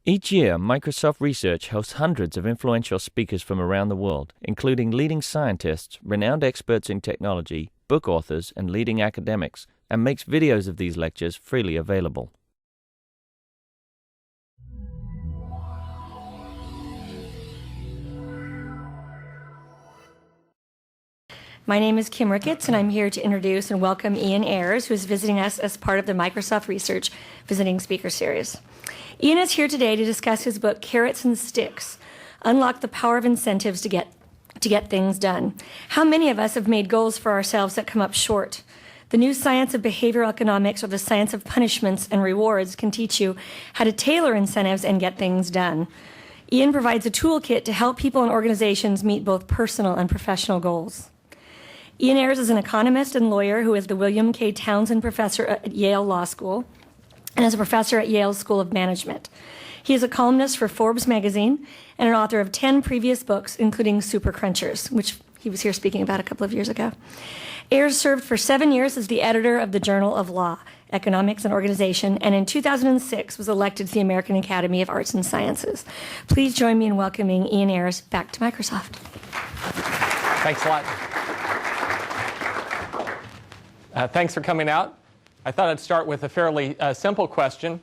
Each year, Microsoft Research hosts hundreds of influential speakers from around the world, including leading scientists, renowned experts in technology, book authors, and leading academics, and makes videos of these lectures freely available. My name is Kim Ricketts, and I'm here to introduce and welcome Ian Ayres, who is visiting us as part of the Microsoft Research Visiting Speaker Series. Ian is here today to discuss his book, Carrots and Sticks: Unlock the Power of Incentives to Get Things Done. How many of us have made goals for ourselves that come up short? The new science of behavioral economics, or the science of punishments and rewards, can teach you how to tailor incentives and get things done. Ian provides a toolkit to help people and organizations meet both personal and professional goals. Ian Ayres is an economist and lawyer who is the William K. Townsend Professor at Yale Law School and is a professor at Yale School of Management. He is a columnist for Forbes magazine and an author of 10 previous books, including Super Crunchers, which he was here speaking about a couple of years ago. Ayres served for 7 years as the editor of the Journal of Law, Economics and Organization, and in 2006 was elected to the American Academy of Arts and Sciences. Please join me in welcoming Ian Ayres back to Microsoft. Thanks a lot. Thanks for coming out. I thought I'd start with a fairly simple question.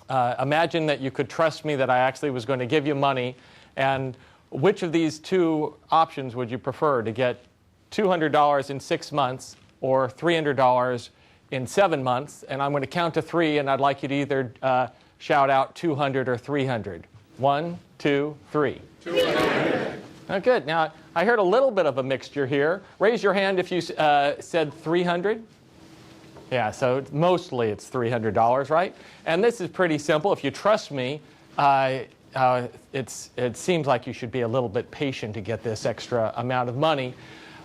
Imagine that you could trust me that I actually was going to give you money, and which of these two options would you prefer, to get $200 in 6 months or $300 in 7 months? And I'm going to count to 3, and I'd like you to either shout out 200 or 300. 1, 2, 3. 200. Oh, good. Now, I heard a little bit of a mixture here. Raise your hand if you said 300. Yeah, so mostly it's $300, right? And this is pretty simple. If you trust me, it seems like you should be a little bit patient to get this extra amount of money.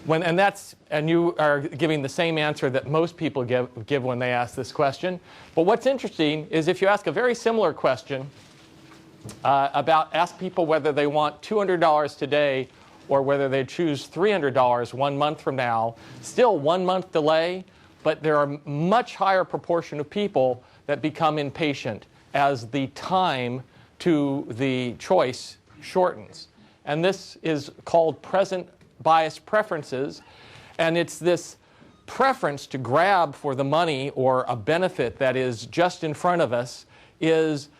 And you are giving the same answer that most people give when they ask this question. But what's interesting is if you ask a very similar question, ask people whether they want $200 today or whether they choose $300 1 month from now, still 1 month delay, but there are a much higher proportion of people that become impatient as the time to the choice shortens. And this is called present bias preferences, and it's this preference to grab for the money or a benefit that is just in front of us is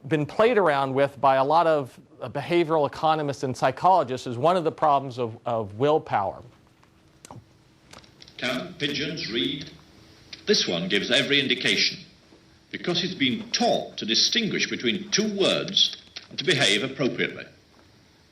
been played around with by a lot of behavioral economists and psychologists as one of the problems of willpower. Can pigeons read? This one gives every indication, because it's been taught to distinguish between two words and to behave appropriately.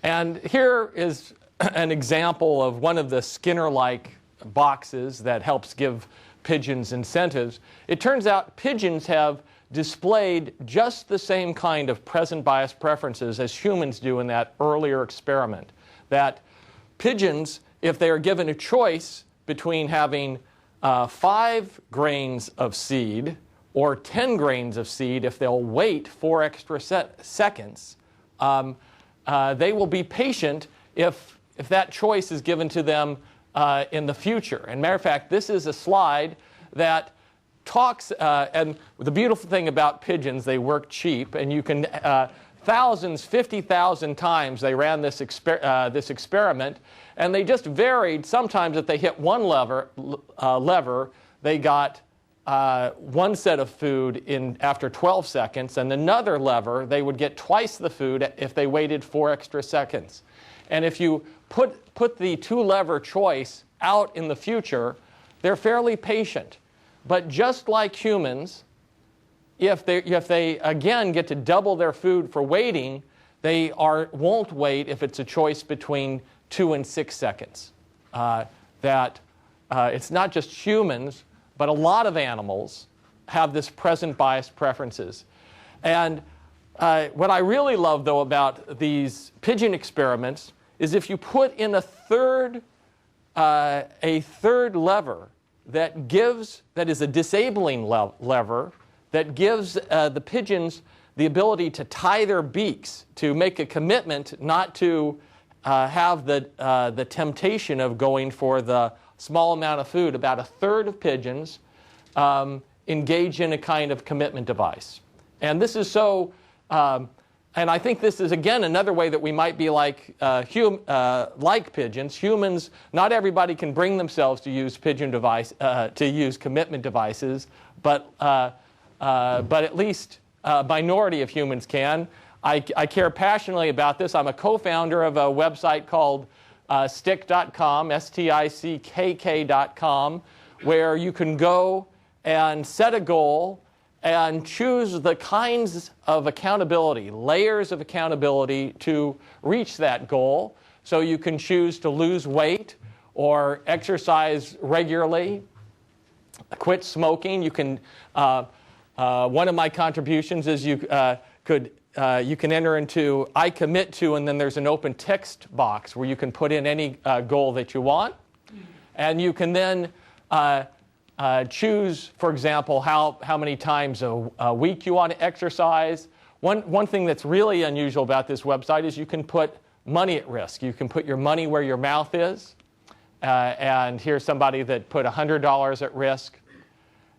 And here is an example of one of the Skinner-like boxes that helps give pigeons incentives. It turns out pigeons have displayed just the same kind of present bias preferences as humans do in that earlier experiment. That pigeons, if they are given a choice between having 5 grains of seed or 10 grains of seed, if they'll wait 4 extra seconds, they will be patient if that choice is given to them in the future. And matter of fact, this is a slide that talks, and the beautiful thing about pigeons, they work cheap, and you can, 50,000 times they ran this experiment, and they just varied. Sometimes if they hit one lever, they got one set of food after 12 seconds, and another lever, they would get twice the food if they waited 4 extra seconds. And if you put the 2-lever choice out in the future, they're fairly patient. But just like humans, if they again get to double their food for waiting, they won't wait if it's a choice between 2 and 6 seconds. It's not just humans, but a lot of animals have this present bias preferences. And what I really love, though, about these pigeon experiments is if you put in a third lever that is a disabling lever that gives the pigeons the ability to tie their beaks, to make a commitment not to have the temptation of going for the small amount of food. About a third of pigeons engage in a kind of commitment device. And this is so, and I think this is, again, another way that we might be like pigeons. Humans, not everybody can bring themselves to use commitment devices, but at least a minority of humans can. I care passionately about this. I'm a co-founder of a website called stickK.com, stickK.com, where you can go and set a goal and choose the kinds of accountability, layers of accountability to reach that goal. So you can choose to lose weight or exercise regularly, quit smoking. You can, one of my contributions is you can enter into I commit to, and then there's an open text box where you can put in any goal that you want. And you can then choose, for example, how many times a week you want to exercise. One thing that's really unusual about this website is you can put money at risk. You can put your money where your mouth is. And here's somebody that put $100 at risk.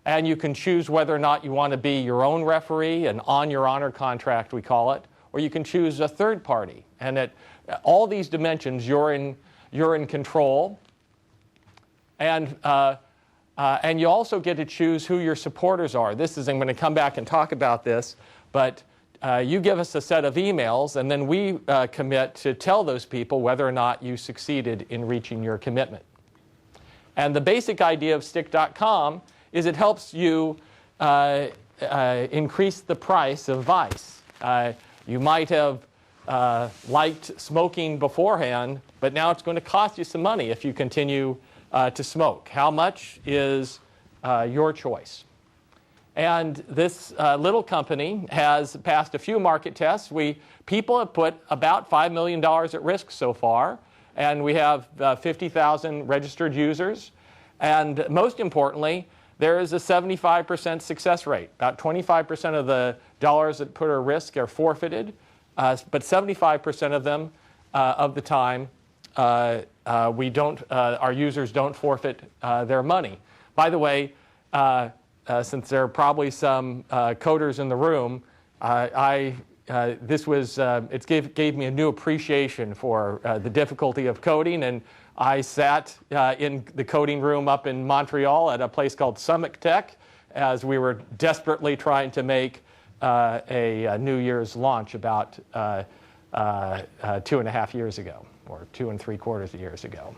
And you can choose whether or not you want to be your own referee, an on your honor contract, we call it, or you can choose a third party. And at all these dimensions, you're in control. And you also get to choose who your supporters are. I'm going to come back and talk about this, but you give us a set of emails, and then we commit to tell those people whether or not you succeeded in reaching your commitment. And the basic idea of stick.com is it helps you increase the price of vice. You might have liked smoking beforehand, but now it's going to cost you some money if you continue to smoke. How much is your choice? And this little company has passed a few market tests. People have put about $5 million at risk so far, and we have 50,000 registered users. And most importantly, there is a 75% success rate. About 25% of the dollars that put at risk are forfeited, but 75% of them, of the time, our users don't forfeit their money. By the way, since there are probably some coders in the room, it gave me a new appreciation for the difficulty of coding, and I sat in the coding room up in Montreal at a place called Summit Tech as we were desperately trying to make a New Year's launch about 2.5 years ago, or 2 3/4 years ago.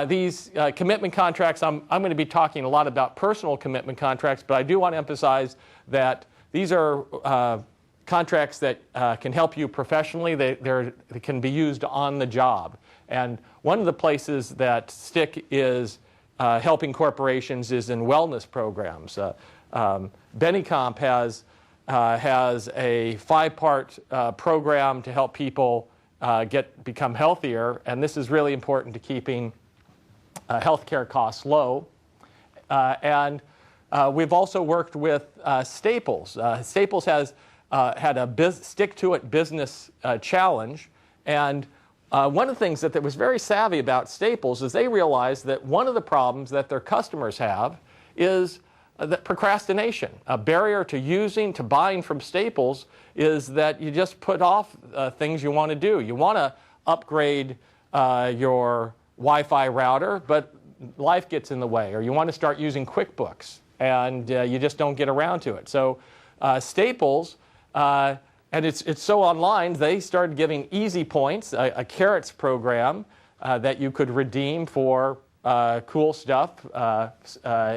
These commitment contracts, I'm going to be talking a lot about personal commitment contracts, but I do want to emphasize that these are contracts that can help you professionally. They can be used on the job. And one of the places that stick is helping corporations is in wellness programs. Bennycomp has a 5-part program to help people become healthier, and this is really important to keeping healthcare costs low. And we've also worked with Staples. Staples has had a stick-to-it business challenge, and one of the things that was very savvy about Staples is they realized that one of the problems that their customers have is that procrastination. A barrier to buying from Staples is that you just put off things you want to do. You want to upgrade your Wi-Fi router, but life gets in the way, or you want to start using QuickBooks, and you just don't get around to it. So Staples, and it's so online, they started giving easy points, a carrots program that you could redeem for cool stuff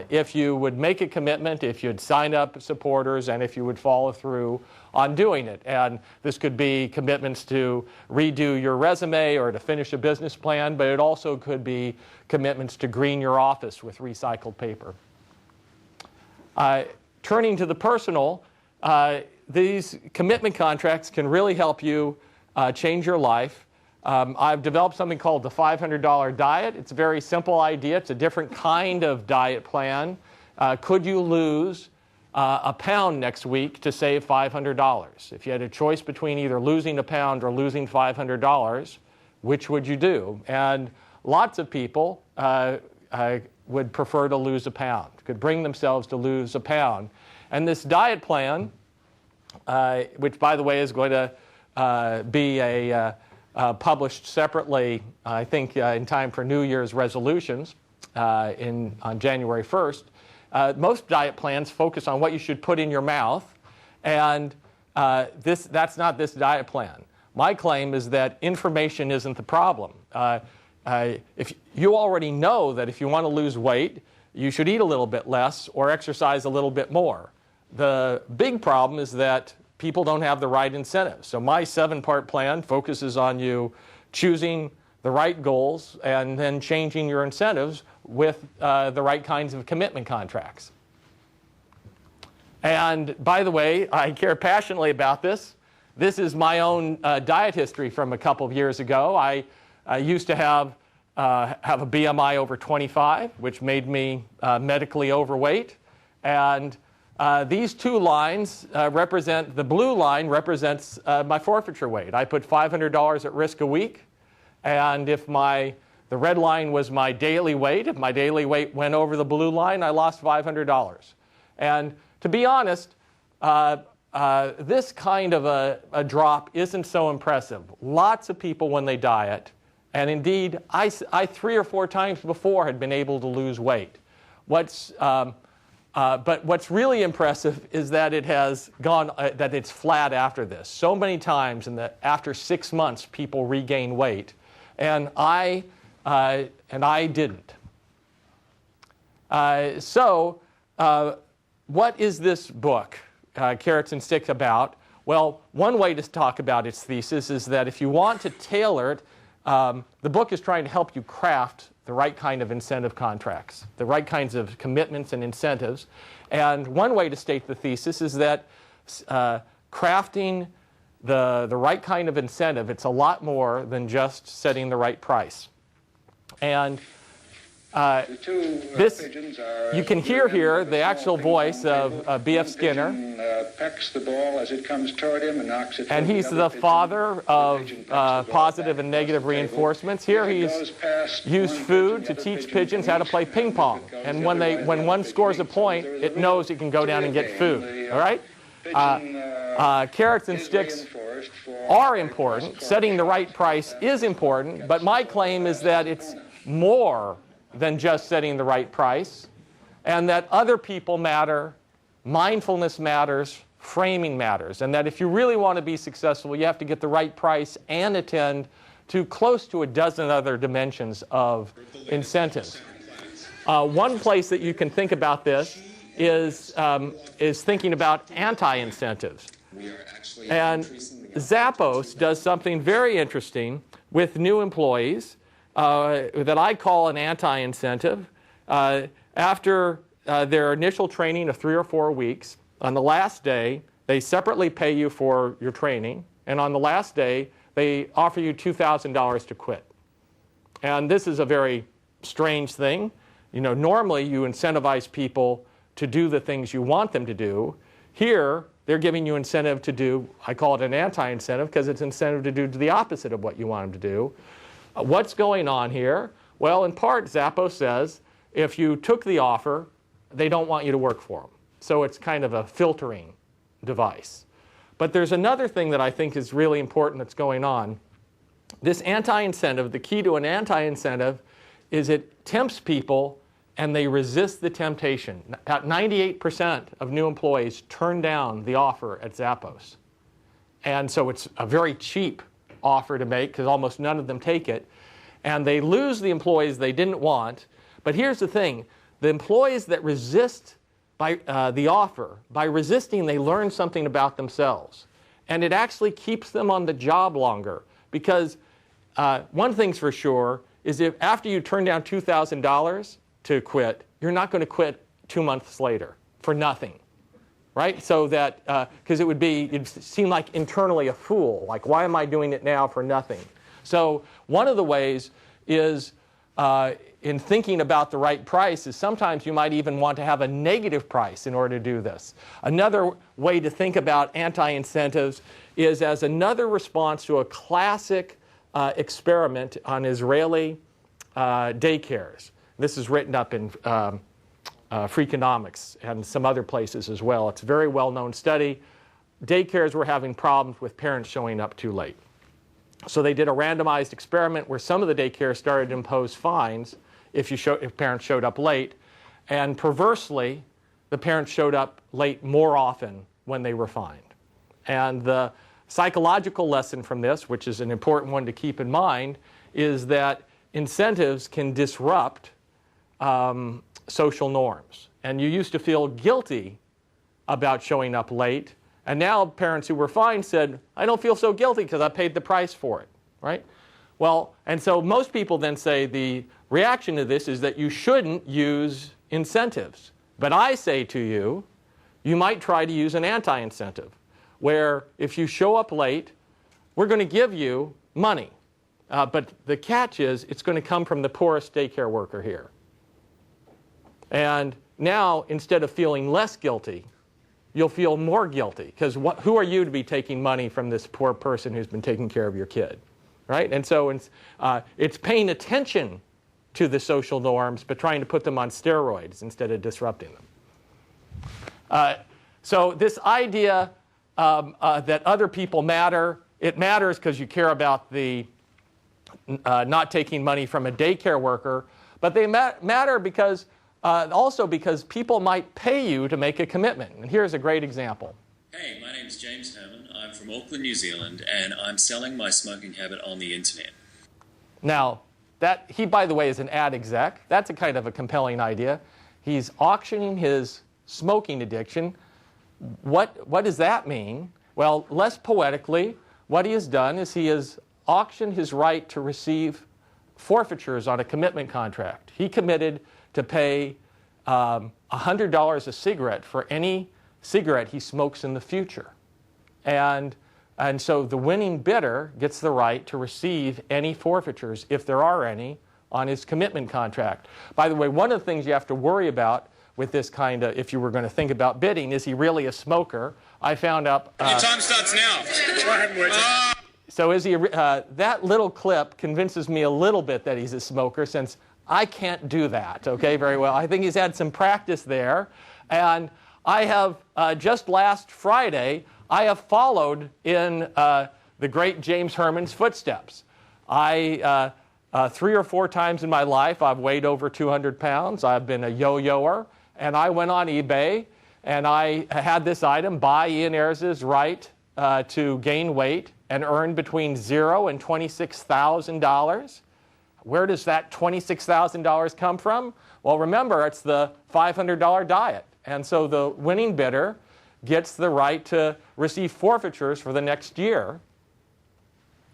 if you would make a commitment, if you'd sign up supporters, and if you would follow through on doing it. And this could be commitments to redo your resume or to finish a business plan, but it also could be commitments to green your office with recycled paper. Turning to the personal, these commitment contracts can really help you change your life. I've developed something called the $500 diet. It's a very simple idea. It's a different kind of diet plan. Could you lose a pound next week to save $500? If you had a choice between either losing a pound or losing $500, which would you do? And lots of people would prefer to lose a pound, could bring themselves to lose a pound. And this diet plan, which, by the way, is going to be published separately, I think, in time for New Year's resolutions on January 1st. Most diet plans focus on what you should put in your mouth, and that's not this diet plan. My claim is that information isn't the problem. If you already know that if you want to lose weight, you should eat a little bit less or exercise a little bit more. The big problem is that people don't have the right incentives. So my 7-part plan focuses on you choosing the right goals and then changing your incentives with the right kinds of commitment contracts. And by the way, I care passionately about this. This is my own diet history from a couple of years ago. I used to have a BMI over 25, which made me medically overweight. And these two lines represent, the blue line represents my forfeiture weight. I put $500 at risk a week. And if the red line was my daily weight, if my daily weight went over the blue line, I lost $500. And to be honest, this kind of a drop isn't so impressive. Lots of people, when they diet, and indeed, I 3 or 4 times before had been able to lose weight. But what's really impressive is that it has gone, that it's flat after this. So many times, after 6 months, people regain weight, and I didn't. What is this book, Carrots and Sticks, about? Well, one way to talk about its thesis is that if you want to tailor it, the book is trying to help you craft the right kind of incentive contracts, the right kinds of commitments and incentives. And one way to state the thesis is that crafting the right kind of incentive, it's a lot more than just setting the right price. And you can hear here the actual voice of B.F. Skinner. Pecks the ball as it comes toward him and knocks it. And he's the father of positive and negative reinforcements. Here he's used food to teach pigeons how to play ping pong. And when one scores a point, it knows it can go down and get food. All right? Carrots and sticks are important. Setting the right price is important. But my claim is that it's more than just setting the right price, and that other people matter, mindfulness matters, framing matters, and that if you really want to be successful, you have to get the right price and attend to close to a dozen other dimensions of incentives. One place that you can think about this is thinking about anti-incentives. And Zappos does something very interesting with new employees that I call an anti-incentive. After their initial training of 3 or 4 weeks, on the last day, they separately pay you for your training, and on the last day, they offer you $2,000 to quit. And this is a very strange thing. You know, normally you incentivize people to do the things you want them to do. Here, they're giving you incentive to do, I call it an anti-incentive, because it's incentive to do the opposite of what you want them to do. What's going on here? Well, in part, Zappos says, if you took the offer, they don't want you to work for them. So it's kind of a filtering device. But there's another thing that I think is really important that's going on. This anti-incentive, the key to an anti-incentive is it tempts people and they resist the temptation. About 98% of new employees turn down the offer at Zappos. And so it's a very cheap offer to make because almost none of them take it. And they lose the employees they didn't want. But here's the thing. The employees that resist the offer, by resisting, they learn something about themselves. And it actually keeps them on the job longer. Because one thing's for sure is if after you turn down $2,000 to quit, you're not going to quit 2 months later for nothing. Right? So that, because it'd seem like internally a fool. Like, why am I doing it now for nothing? So one of the ways is, in thinking about the right price, is sometimes you might even want to have a negative price in order to do this. Another way to think about anti-incentives is as another response to a classic experiment on Israeli daycares. This is written up in Freakonomics and some other places as well. It's a very well-known study. Daycares were having problems with parents showing up too late. So they did a randomized experiment where some of the daycares started to impose fines if parents showed up late. And perversely, the parents showed up late more often when they were fined. And the psychological lesson from this, which is an important one to keep in mind, is that incentives can disrupt social norms. And you used to feel guilty about showing up late. And now parents who were fined said, I don't feel so guilty because I paid the price for it, right? Well, and so most people then say the reaction to this is that you shouldn't use incentives. But I say to you, you might try to use an anti-incentive, where if you show up late, we're going to give you money. But the catch is it's going to come from the poorest daycare worker here. And now, instead of feeling less guilty, you'll feel more guilty, because who are you to be taking money from this poor person who's been taking care of your kid, right? And so it's paying attention to the social norms, but trying to put them on steroids instead of disrupting them. So this idea that other people matter, it matters because you care about the not taking money from a daycare worker, but they matter because also because people might pay you to make a commitment. And here's a great example. Hey, my name's James Herman. I'm from Auckland, New Zealand, and I'm selling my smoking habit on the internet. Now, he, by the way, is an ad exec. That's a kind of a compelling idea. He's auctioning his smoking addiction. What does that mean? Well, less poetically, what he has done is he has auctioned his right to receive forfeitures on a commitment contract. He committed to pay $100 a cigarette for any cigarette he smokes in the future. And so the winning bidder gets the right to receive any forfeitures, if there are any, on his commitment contract. By the way, one of the things you have to worry about with this kind of, if you were going to think about bidding, is he really a smoker? I found out... Your time starts now. So is he? That little clip convinces me a little bit that he's a smoker, since I can't do that, okay, very well. I think he's had some practice there. And I have, just last Friday, I have followed in the great James Herman's footsteps. 3 or 4 times in my life, I've weighed over 200 pounds. I've been a yo-yoer. And I went on eBay, and I had this item, buy Ian Ayres' right to gain weight and earn between $0 and $26,000. Where does that $26,000 come from? Well, remember, it's the $500 diet. And so the winning bidder gets the right to receive forfeitures for the next year.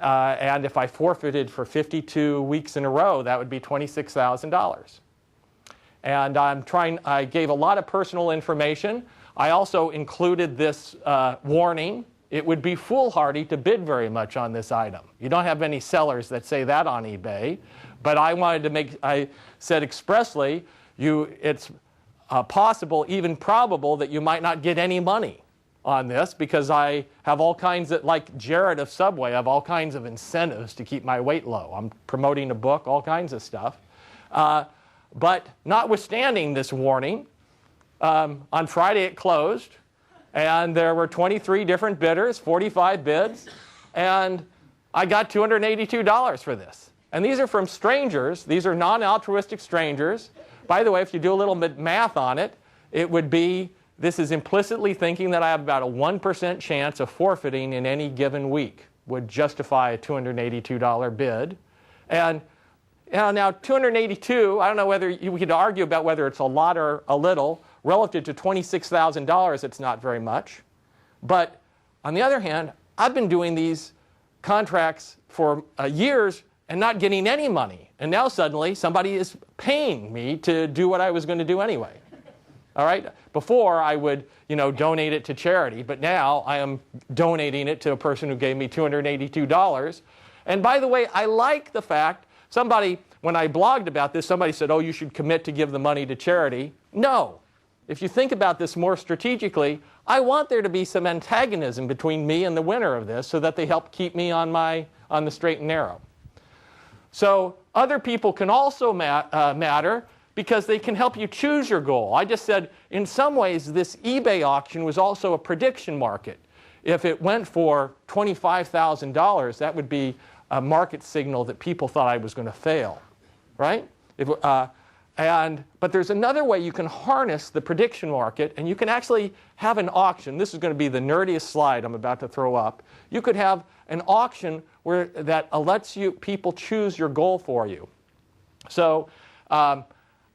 And if I forfeited for 52 weeks in a row, that would be $26,000. And I gave a lot of personal information. I also included this warning. It would be foolhardy to bid very much on this item. You don't have many sellers that say that on eBay. But I said expressly, it's possible, even probable, that you might not get any money on this, because I have all kinds of, like Jared of Subway, I have all kinds of incentives to keep my weight low. I'm promoting a book, all kinds of stuff. But notwithstanding this warning, on Friday it closed, and there were 23 different bidders, 45 bids, and I got $282 for this. And these are from strangers. These are non-altruistic strangers. By the way, if you do a little bit math on it, it would be, this is implicitly thinking that I have about a 1% chance of forfeiting in any given week would justify a $282 bid. And now 282, I don't know whether we could argue about whether it's a lot or a little. Relative to $26,000, it's not very much. But on the other hand, I've been doing these contracts for years and not getting any money. And now suddenly somebody is paying me to do what I was going to do anyway. All right? Before I would, donate it to charity, but now I am donating it to a person who gave me $282. And by the way, I like the fact, when I blogged about this, somebody said, oh, you should commit to give the money to charity. No. If you think about this more strategically, I want there to be some antagonism between me and the winner of this so that they help keep me on the straight and narrow. So other people can also matter. because they can help you choose your goal. I just said, in some ways, this eBay auction was also a prediction market. If it went for $25,000, that would be a market signal that people thought I was going to fail, right? But there's another way you can harness the prediction market, and you can actually have an auction. This is going to be the nerdiest slide I'm about to throw up. You could have an auction that lets people choose your goal for you. So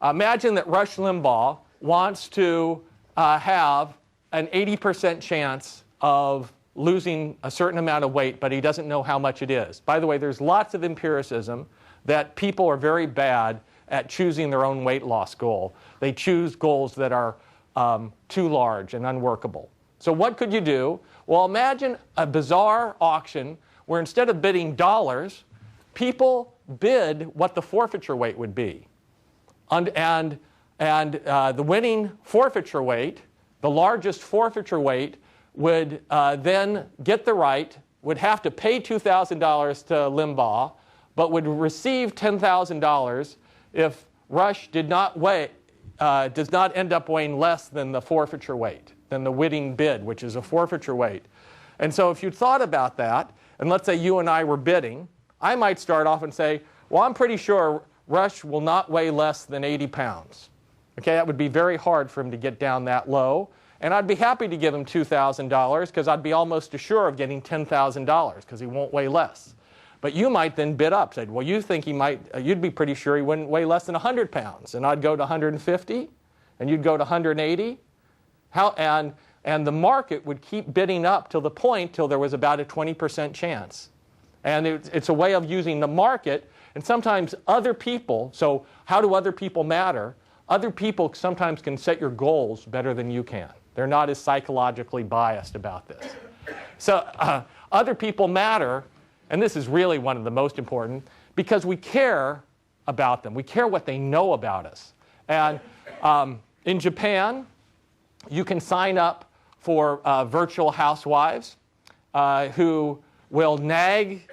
imagine that Rush Limbaugh wants to have an 80% chance of losing a certain amount of weight, but he doesn't know how much it is. By the way, there's lots of empiricism that people are very bad at choosing their own weight loss goal. They choose goals that are too large and unworkable. So what could you do? Well, imagine a bizarre auction where instead of bidding dollars, people bid what the forfeiture weight would be. And the winning forfeiture weight, the largest forfeiture weight, would then get the right, would have to pay $2,000 to Limbaugh, but would receive $10,000 if Rush does not end up weighing less than the forfeiture weight, than the winning bid, which is a forfeiture weight. And so if you thought about that, and let's say you and I were bidding, I might start off and say, well, I'm pretty sure Rush will not weigh less than 80 pounds. Okay, that would be very hard for him to get down that low. And I'd be happy to give him $2,000 because I'd be almost assured of getting $10,000 because he won't weigh less. But you might then bid up, say, well, you think he might, you'd be pretty sure he wouldn't weigh less than 100 pounds. And I'd go to 150, and you'd go to 180. And the market would keep bidding up till the point till there was about a 20% chance. And it's a way of using the market. And sometimes other people, so how do other people matter? Other people sometimes can set your goals better than you can. They're not as psychologically biased about this. So other people matter, and this is really one of the most important, because we care about them. We care what they know about us. And in Japan, you can sign up for virtual housewives who will nag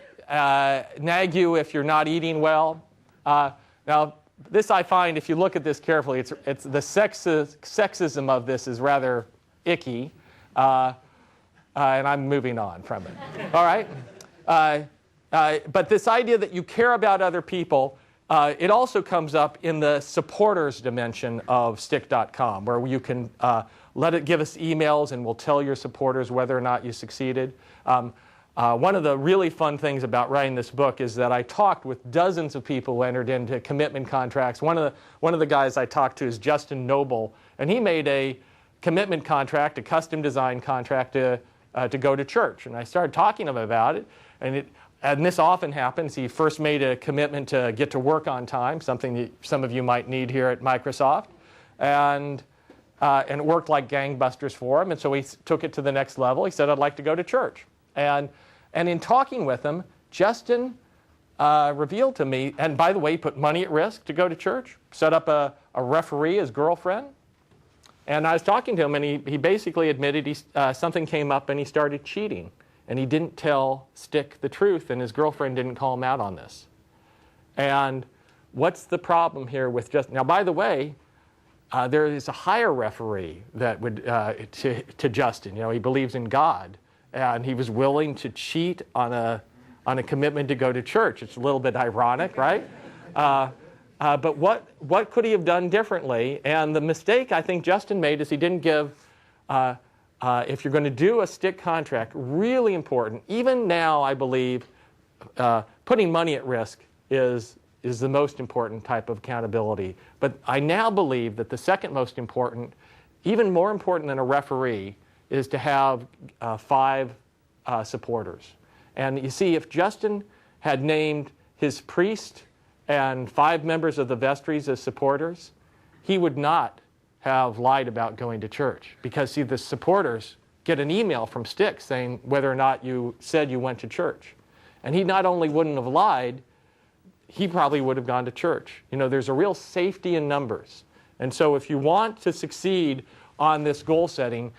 you if you're not eating well. Now, this I find, if you look at this carefully, it's the sexism of this is rather icky, and I'm moving on from it. All right? But this idea that you care about other people, it also comes up in the supporters dimension of stickK, where you can let it give us emails and we'll tell your supporters whether or not you succeeded. One of the really fun things about writing this book is that I talked with dozens of people who entered into commitment contracts. One of the guys I talked to is Justin Noble, and he made a commitment contract, a custom design contract to go to church. And I started talking to him about it, and this often happens. He first made a commitment to get to work on time, something that some of you might need here at Microsoft, and it worked like gangbusters for him. And so he took it to the next level. He said, "I'd like to go to church." And in talking with him, Justin revealed to me, and by the way, he put money at risk to go to church, set up a referee, his girlfriend. And I was talking to him, and he basically admitted something came up and he started cheating. And he didn't tell Stick the truth, and his girlfriend didn't call him out on this. And what's the problem here with Justin? Now, by the way, there is a higher referee that would to Justin. You know, he believes in God. And he was willing to cheat on a commitment to go to church. It's a little bit ironic, right? But what could he have done differently? And the mistake I think Justin made is he didn't give, if you're going to do a stick contract, really important, even now I believe putting money at risk is the most important type of accountability. But I now believe that the second most important, even more important than a referee, is to have 5 supporters. And you see, if Justin had named his priest and 5 members of the vestries as supporters, he would not have lied about going to church. Because, see, the supporters get an email from Stick saying whether or not you said you went to church. And he not only wouldn't have lied, he probably would have gone to church. You know, there's a real safety in numbers. And so if you want to succeed on this goal setting,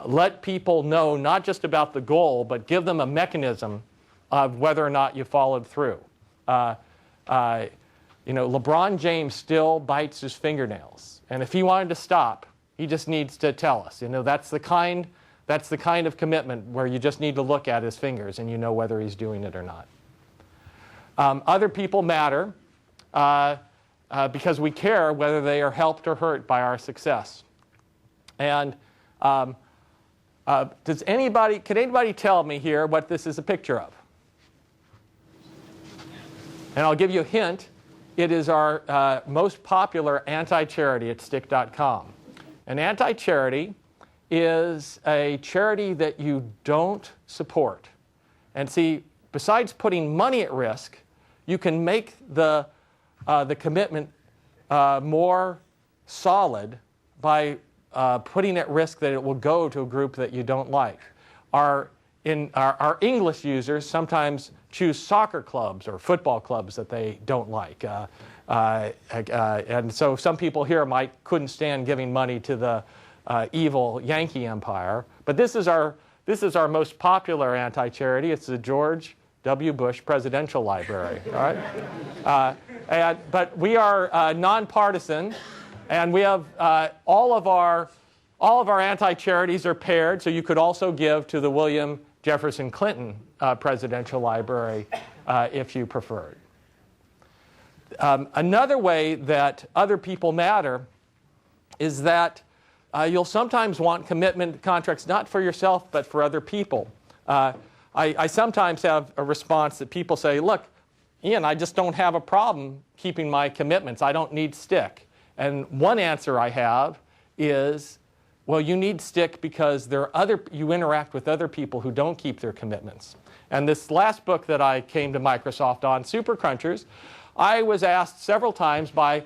let people know not just about the goal, but give them a mechanism of whether or not you followed through. You know, LeBron James still bites his fingernails. And if he wanted to stop, he just needs to tell us. You know, that's the kind of commitment where you just need to look at his fingers and you know whether he's doing it or not. Other people matter because we care whether they are helped or hurt by our success. And can anybody tell me here what this is a picture of? And I'll give you a hint. It is our most popular anti-charity at stickK. An anti-charity is a charity that you don't support. And see, besides putting money at risk, you can make the commitment more solid by putting at risk that it will go to a group that you don't like. Our English users sometimes choose soccer clubs or football clubs that they don't like. And so some people here couldn't stand giving money to the evil Yankee empire. But this is our most popular anti-charity. It's the George W. Bush Presidential Library. All right? But we are nonpartisan, and we have all of our anti-charities are paired. So you could also give to the William Jefferson Clinton Presidential Library if you preferred. Another way that other people matter is that you'll sometimes want commitment contracts not for yourself but for other people. I sometimes have a response that people say, look, Ian, I just don't have a problem keeping my commitments. I don't need stick. And one answer I have is, well, you need stick because you interact with other people who don't keep their commitments. And this last book that I came to Microsoft on, Super Crunchers, I was asked several times by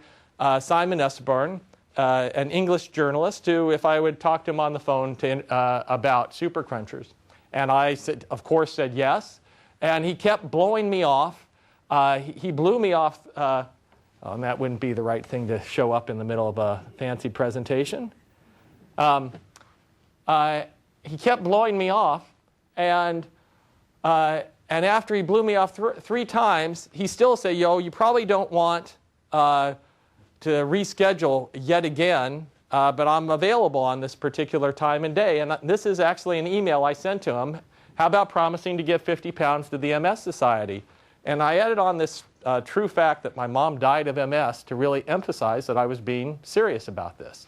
Simon Esburn, an English journalist, if I would talk to him on the phone about Super Crunchers. And I said, of course, said yes. And he kept blowing me off. He blew me off. And that wouldn't be the right thing to show up in the middle of a fancy presentation. He kept blowing me off. And after he blew me off three times, he still said, you probably don't want to reschedule yet again, but I'm available on this particular time and day. And this is actually an email I sent to him. How about promising to give 50 pounds to the MS Society? And I added on this true fact that my mom died of MS to really emphasize that I was being serious about this.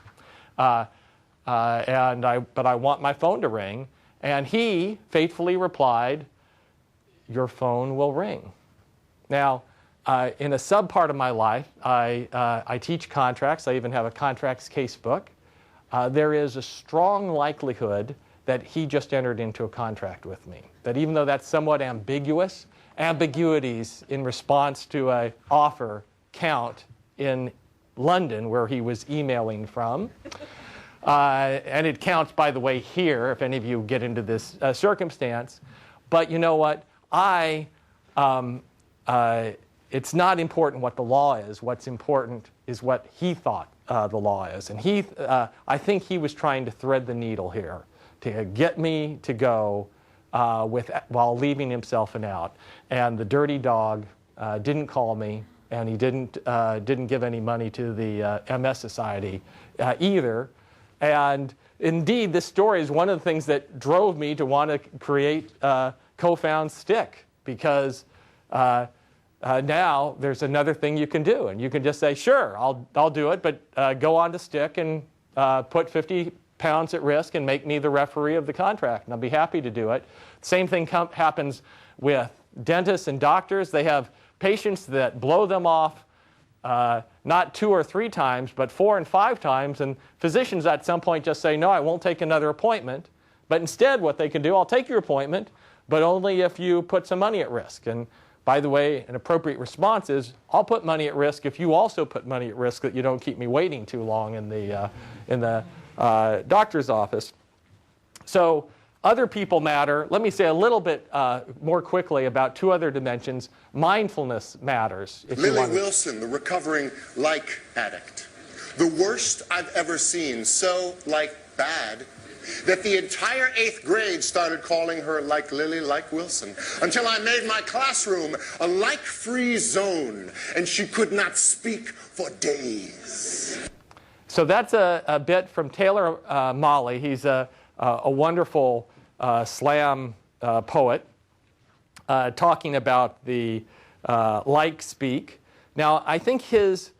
But I want my phone to ring. And he faithfully replied, your phone will ring. Now, in a sub-part of my life, I teach contracts. I even have a contracts casebook. There is a strong likelihood that he just entered into a contract with me. That even though that's somewhat ambiguous, ambiguities in response to an offer count in London, where he was emailing from. And it counts, by the way, here, if any of you get into this circumstance. But you know what? It's not important what the law is. What's important is what he thought the law is. And I think he was trying to thread the needle here to get me to go while leaving himself an out. And the dirty dog didn't call me, and he didn't give any money to the MS Society either. And indeed, this story is one of the things that drove me to want to create co-found stick, because now there's another thing you can do, and you can just say, sure, I'll do it, but go on to stick and put 50 pounds at risk and make me the referee of the contract, and I'll be happy to do it. Same thing happens with dentists and doctors. They have patients that blow them off not 2 or 3 times, but 4 and 5 times, and physicians at some point just say, no, I won't take another appointment. But instead, what they can do, I'll take your appointment, but only if you put some money at risk. And by the way, an appropriate response is, I'll put money at risk if you also put money at risk that you don't keep me waiting too long in the doctor's office. So other people matter. Let me say a little bit more quickly about 2 other dimensions. Mindfulness matters. Lily Wilson, the recovering like addict. The worst I've ever seen, so like bad, that the entire 8th grade started calling her like Lily, like Wilson, until I made my classroom a like-free zone, and she could not speak for days. So that's a bit from Taylor Mali. He's a wonderful slam poet talking about the like speak. Now, I think his,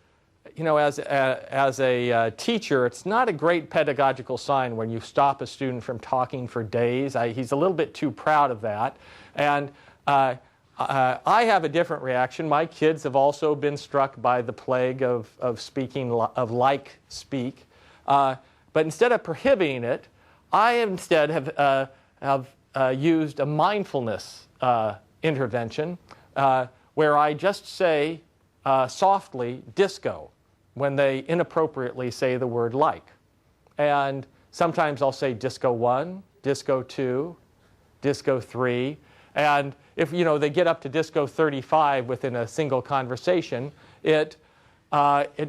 as a teacher, it's not a great pedagogical sign when you stop a student from talking for days. He's a little bit too proud of that. And I have a different reaction. My kids have also been struck by the plague of speaking, of like speak. But instead of prohibiting it, I instead have used a mindfulness intervention where I just say softly, disco, when they inappropriately say the word like. And sometimes I'll say disco 1, disco 2, disco 3. And if they get up to disco 35 within a single conversation, it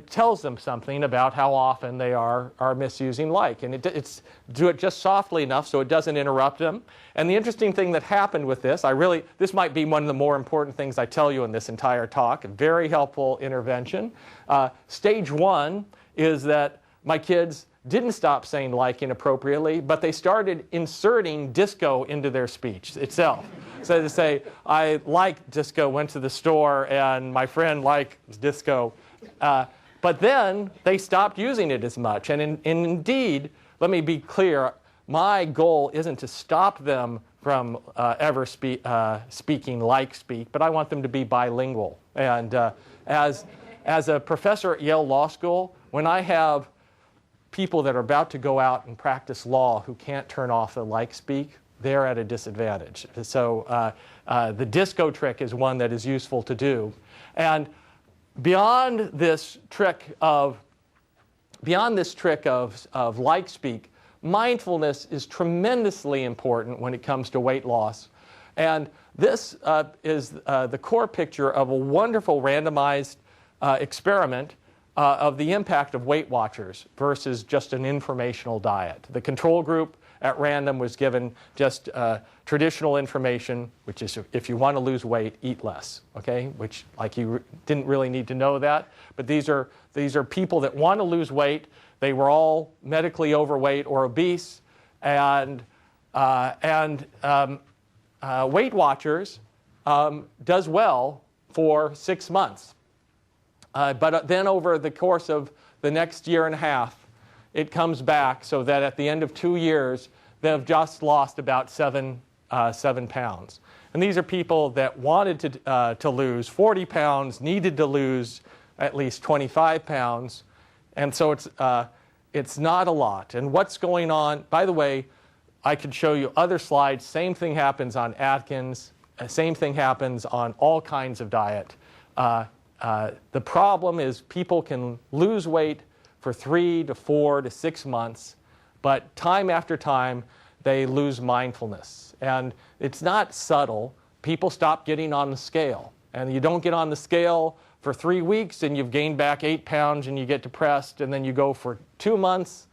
tells them something about how often they are misusing like. And it's do it just softly enough so it doesn't interrupt them. And the interesting thing that happened with this, this might be one of the more important things I tell you in this entire talk, a very helpful intervention. Stage 1 is that my kids didn't stop saying like inappropriately, but they started inserting disco into their speech itself. So they say, I like disco, went to the store, and my friend liked disco. But then they stopped using it as much. And indeed, let me be clear, my goal isn't to stop them from ever speaking like speak, but I want them to be bilingual. And as a professor at Yale Law School, when I have people that are about to go out and practice law who can't turn off the like speak, they're at a disadvantage. So the disco trick is one that is useful to do. And beyond this trick of like speak, mindfulness is tremendously important when it comes to weight loss. And this is the core picture of a wonderful randomized experiment of the impact of Weight Watchers versus just an informational diet. The control group at random was given just traditional information, which is if you want to lose weight, eat less, okay? Which, you didn't really need to know that. But these are people that want to lose weight. They were all medically overweight or obese. And Weight Watchers does well for 6 months. But then over the course of the next year and a half, it comes back so that at the end of 2 years, they've just lost about 7 pounds. And these are people that wanted to lose 40 pounds, needed to lose at least 25 pounds. And so it's not a lot. And what's going on, by the way, I could show you other slides. Same thing happens on Atkins. Same thing happens on all kinds of diet. The problem is people can lose weight for 3 to 4 to 6 months, but time after time, they lose mindfulness. And it's not subtle. People stop getting on the scale. And you don't get on the scale for 3 weeks, and you've gained back 8 pounds, and you get depressed, and then you go for 2 months,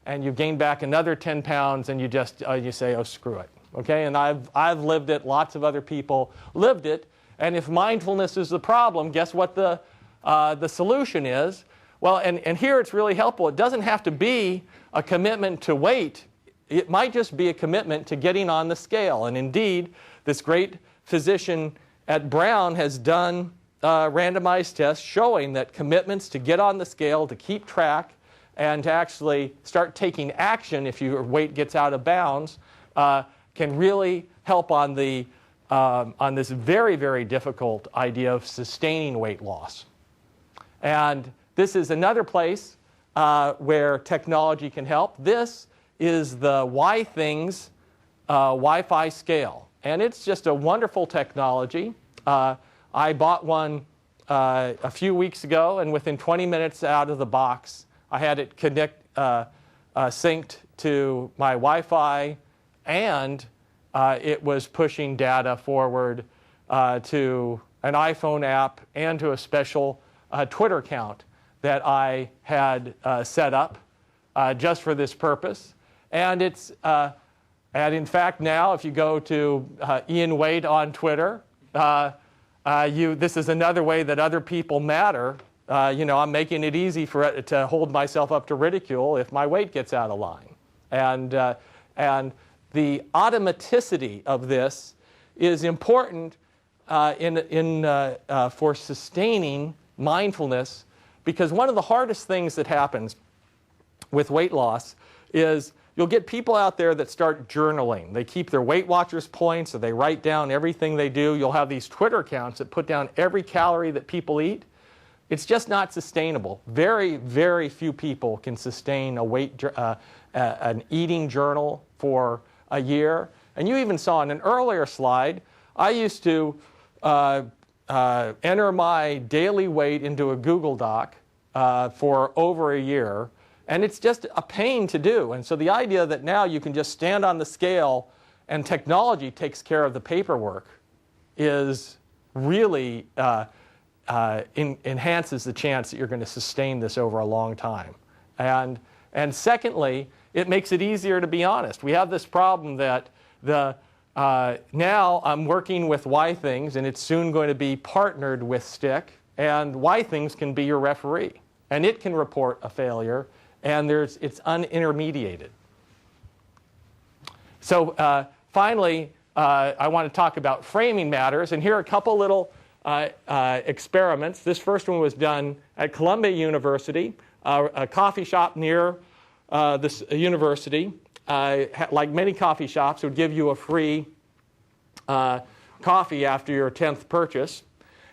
and you've gained back another 10 pounds, and you just you say, oh, screw it. Okay? And I've lived it. Lots of other people lived it. And if mindfulness is the problem, guess what the solution is? Well, and here it's really helpful. It doesn't have to be a commitment to weight. It might just be a commitment to getting on the scale. And indeed, this great physician at Brown has done randomized tests showing that commitments to get on the scale, to keep track, and to actually start taking action if your weight gets out of bounds can really help on this very, very difficult idea of sustaining weight loss. And this is another place where technology can help. This is the Why Things Wi-Fi scale. And it's just a wonderful technology. I bought one a few weeks ago, and within 20 minutes out of the box, I had it synced to my Wi-Fi, and it was pushing data forward to an iPhone app and to a special Twitter account that I had set up just for this purpose. And it's and in fact now, if you go to Ian Wade on Twitter, this is another way that other people matter. I'm making it easy to hold myself up to ridicule if my weight gets out of line. And the automaticity of this is important for sustaining mindfulness, because one of the hardest things that happens with weight loss is you'll get people out there that start journaling. They keep their Weight Watchers points, or they write down everything they do. You'll have these Twitter accounts that put down every calorie that people eat. It's just not sustainable. Very, very few people can sustain an eating journal for a year. And you even saw in an earlier slide, I used to enter my daily weight into a Google Doc for over a year. And it's just a pain to do. And so the idea that now you can just stand on the scale and technology takes care of the paperwork is really enhances the chance that you're going to sustain this over a long time. And secondly, it makes it easier to be honest. We have this problem that now I'm working with YThings, and it's soon going to be partnered with stickK, and YThings can be your referee. And it can report a failure, and it's unintermediated. So finally, I want to talk about framing matters. And here are a couple little experiments. This first one was done at Columbia University, a coffee shop near this university. Like many coffee shops, would give you a free coffee after your 10th purchase.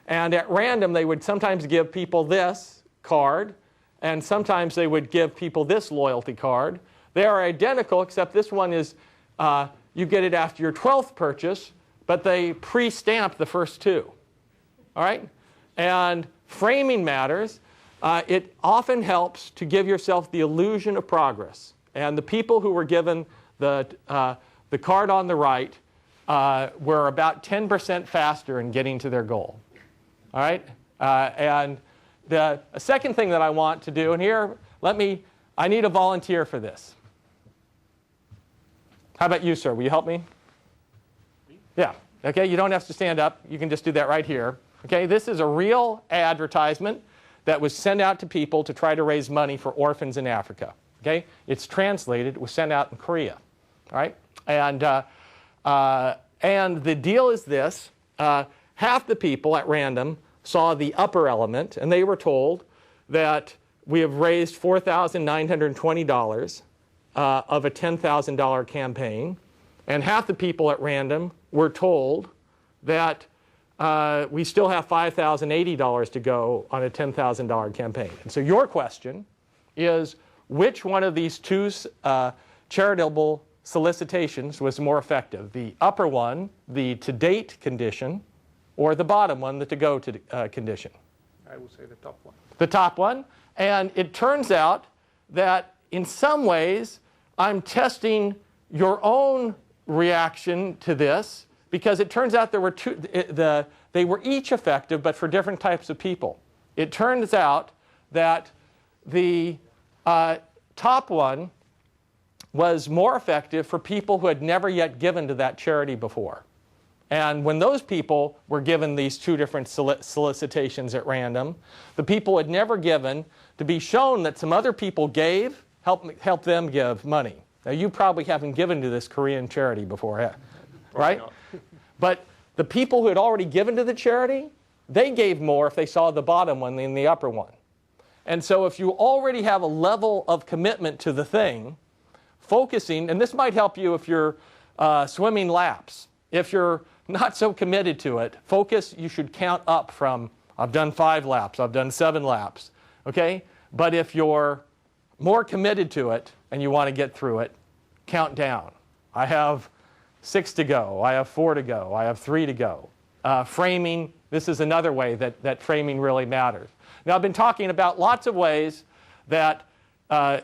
And at random, they would sometimes give people this card, and sometimes they would give people this loyalty card. They are identical, except this one is you get it after your 12th purchase, but they pre-stamp the first two. All right? And framing matters. It often helps to give yourself the illusion of progress. And the people who were given the card on the right were about 10% faster in getting to their goal. All right? And the second thing that I want to do, and here, I need a volunteer for this. How about you, sir? Will you help me? Yeah. Okay, you don't have to stand up. You can just do that right here. Okay, this is a real advertisement that was sent out to people to try to raise money for orphans in Africa. Okay, it's translated. It was sent out in Korea. All right, and the deal is this: half the people at random saw the upper element, and they were told that we have raised $4,920 of a $10,000 campaign, and half the people at random were told that we still have $5,080 to go on a $10,000 campaign. And so your question is, which one of these two charitable solicitations was more effective? The upper one, the to-date condition, or the bottom one, the to-go condition? I will say the top one. The top one. And it turns out that in some ways, I'm testing your own reaction to this, because it turns out there were they were each effective, but for different types of people. It turns out that the top one was more effective for people who had never yet given to that charity before. And when those people were given these two different solicitations at random, the people who had never given, to be shown that some other people gave, help them give money. Now, you probably haven't given to this Korean charity before, right? But the people who had already given to the charity, they gave more if they saw the bottom one than the upper one. And so if you already have a level of commitment to the thing, focusing, and this might help you if you're swimming laps. If you're not so committed to it, focus, you should count up from, I've done 5 laps, I've done 7 laps, okay? But if you're more committed to it and you want to get through it, count down. I have 6 to go, I have 4 to go, I have 3 to go. Framing, this is another way that framing really matters. Now, I've been talking about lots of ways that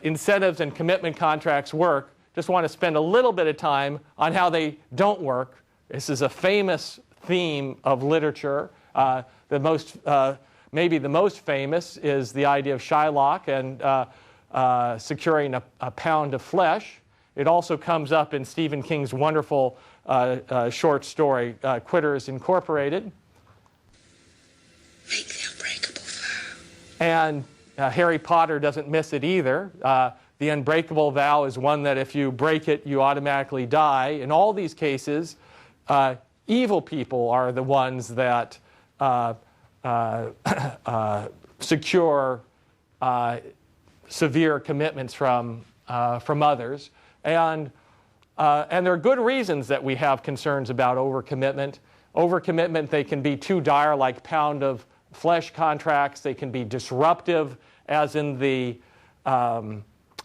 incentives and commitment contracts work. Just want to spend a little bit of time on how they don't work. This is a famous theme of literature. Maybe the most famous is the idea of Shylock and securing a pound of flesh. It also comes up in Stephen King's wonderful short story, Quitters Incorporated. Make the unbreakable vow. And Harry Potter doesn't miss it either. The unbreakable vow is one that if you break it, you automatically die. In all these cases, evil people are the ones that secure severe commitments from others. And there are good reasons that we have concerns about overcommitment. Overcommitment, they can be too dire, like pound of flesh contracts. They can be disruptive, as in the